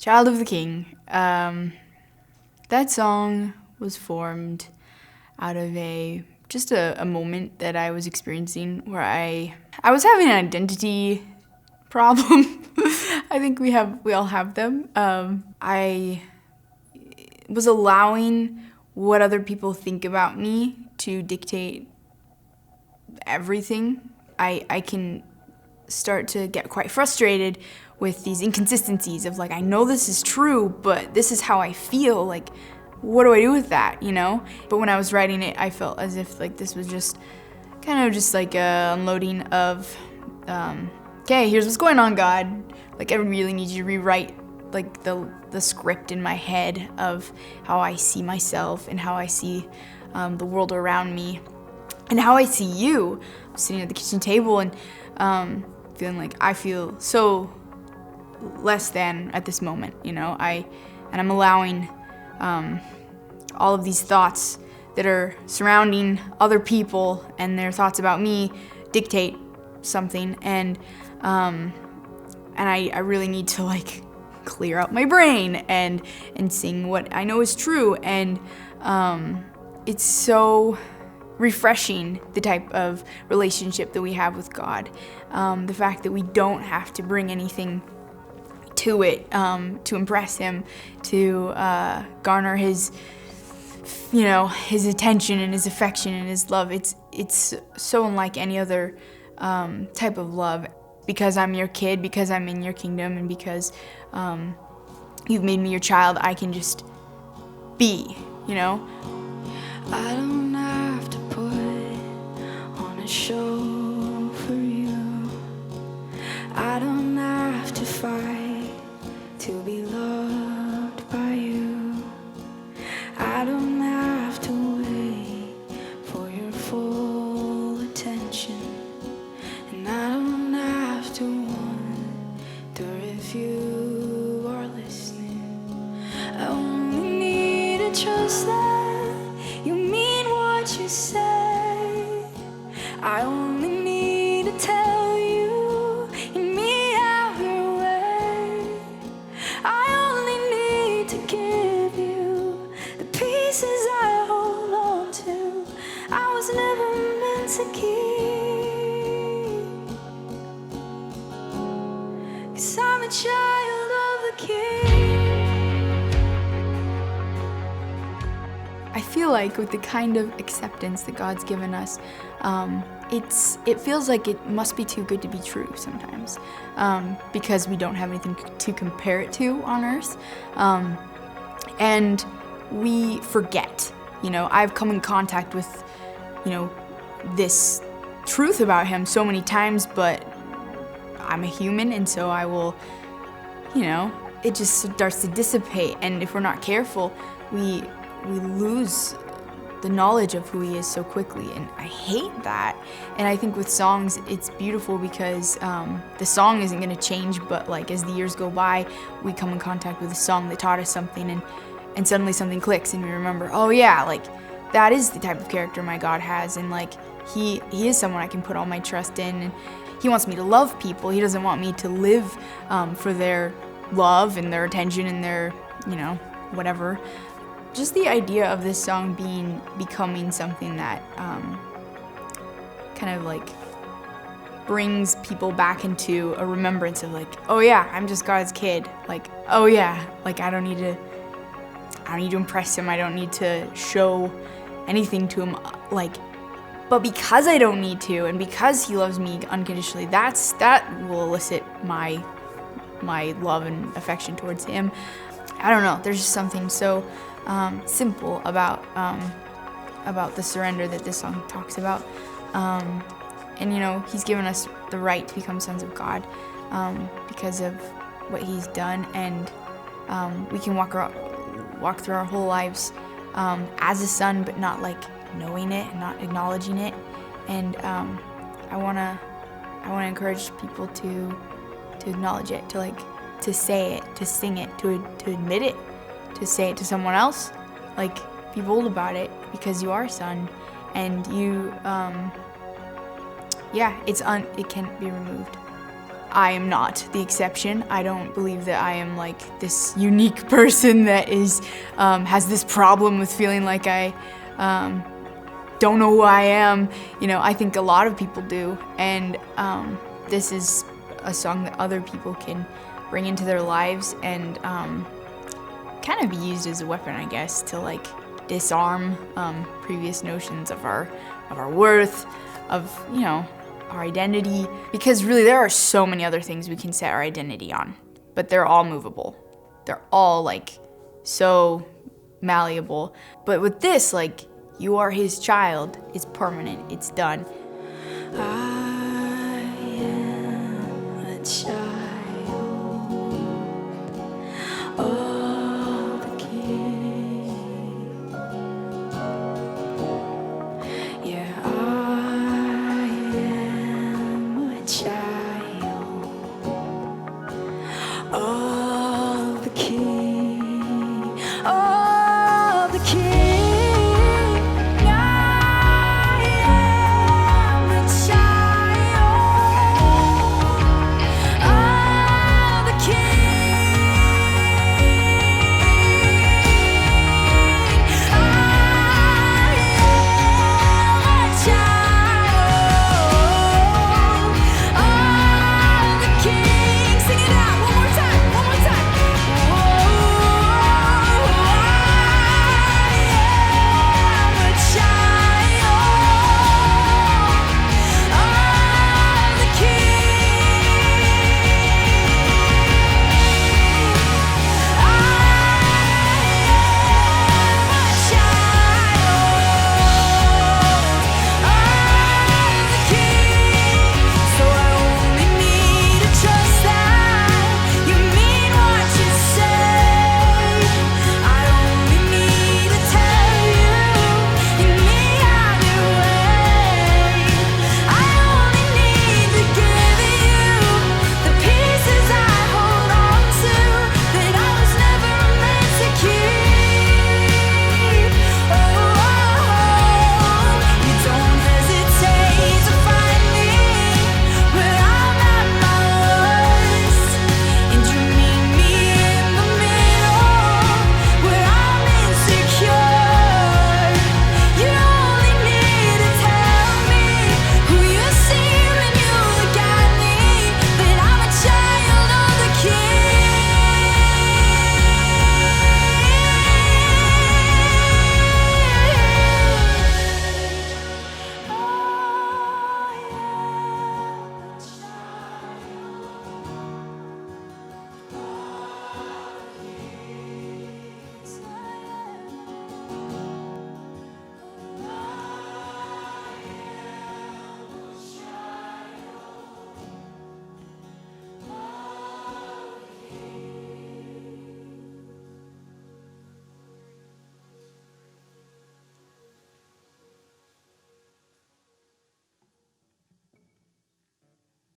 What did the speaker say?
Child of the King. That song was formed out of just a moment that I was experiencing where I was having an identity problem. I think we all have them. I was allowing what other people think about me to dictate everything. I can start to get quite frustrated with these inconsistencies of like, I know this is true, but this is how I feel. Like, what do I do with that, you know? But when I was writing it, I felt as if like this was just kind of just like a unloading of, okay, here's what's going on, God. Like, I really need you to rewrite like the script in my head of how I see myself and how I see the world around me and how I see you. I'm sitting at the kitchen table and feeling like I feel so less than at this moment, you know. I'm allowing all of these thoughts that are surrounding other people and their thoughts about me dictate something, and I really need to like clear out my brain and sing what I know is true, and it's so refreshing, the type of relationship that we have with God. The fact that we don't have to bring anything to it to impress Him, to garner His, His attention and His affection and His love. It's so unlike any other type of love. Because I'm your kid, because I'm in your kingdom, and because you've made me your child, I can just be, you know? I don't have to put on a show for you. I don't have to fight to be loved by you. I don't have to wait for your full attention. And I don't have to wonder if you are listening. I only need to trust that you mean what you say. I only need to tell you me out your way. I only need to give you the pieces I hold on to. I was never meant to keep. 'Cause I'm a child of the King. I feel like with the kind of acceptance that God's given us, it feels like it must be too good to be true sometimes, because we don't have anything to compare it to on earth, and we forget. I've come in contact with, this truth about Him so many times, but I'm a human, and so I will, it just starts to dissipate, and if we're not careful, we lose the knowledge of who He is so quickly, and I hate that. And I think with songs, it's beautiful because the song isn't going to change, but like as the years go by, we come in contact with a song that taught us something, and suddenly something clicks, and we remember, oh yeah, like that is the type of character my God has, and like He is someone I can put all my trust in, and He wants me to love people. He doesn't want me to live for their love and their attention and their, whatever. Just the idea of this song becoming something that kind of like brings people back into a remembrance of like, oh yeah, I'm just God's kid. Like, oh yeah, like I don't need to impress Him. I don't need to show anything to Him. Like, but because I don't need to, and because He loves me unconditionally, that will elicit my love and affection towards Him. I don't know. There's just something so simple about the surrender that this song talks about, and He's given us the right to become sons of God because of what He's done, and we can walk through our whole lives as a son, but not like knowing it and not acknowledging it. And I wanna encourage people to acknowledge it, to say it, to sing it, to admit it, to say it to someone else. Like, be bold about it because you are a son, and you, it can't be removed. I am not the exception. I don't believe that I am like this unique person that is has this problem with feeling like I don't know who I am. You know, I think a lot of people do, and this is a song that other people can bring into their lives and kind of be used as a weapon, I guess, to like disarm previous notions of our worth, of, you know, our identity, because really there are so many other things we can set our identity on, but they're all movable. They're all like so malleable. But with this, like, you are his child, it's permanent, it's done. I am a child.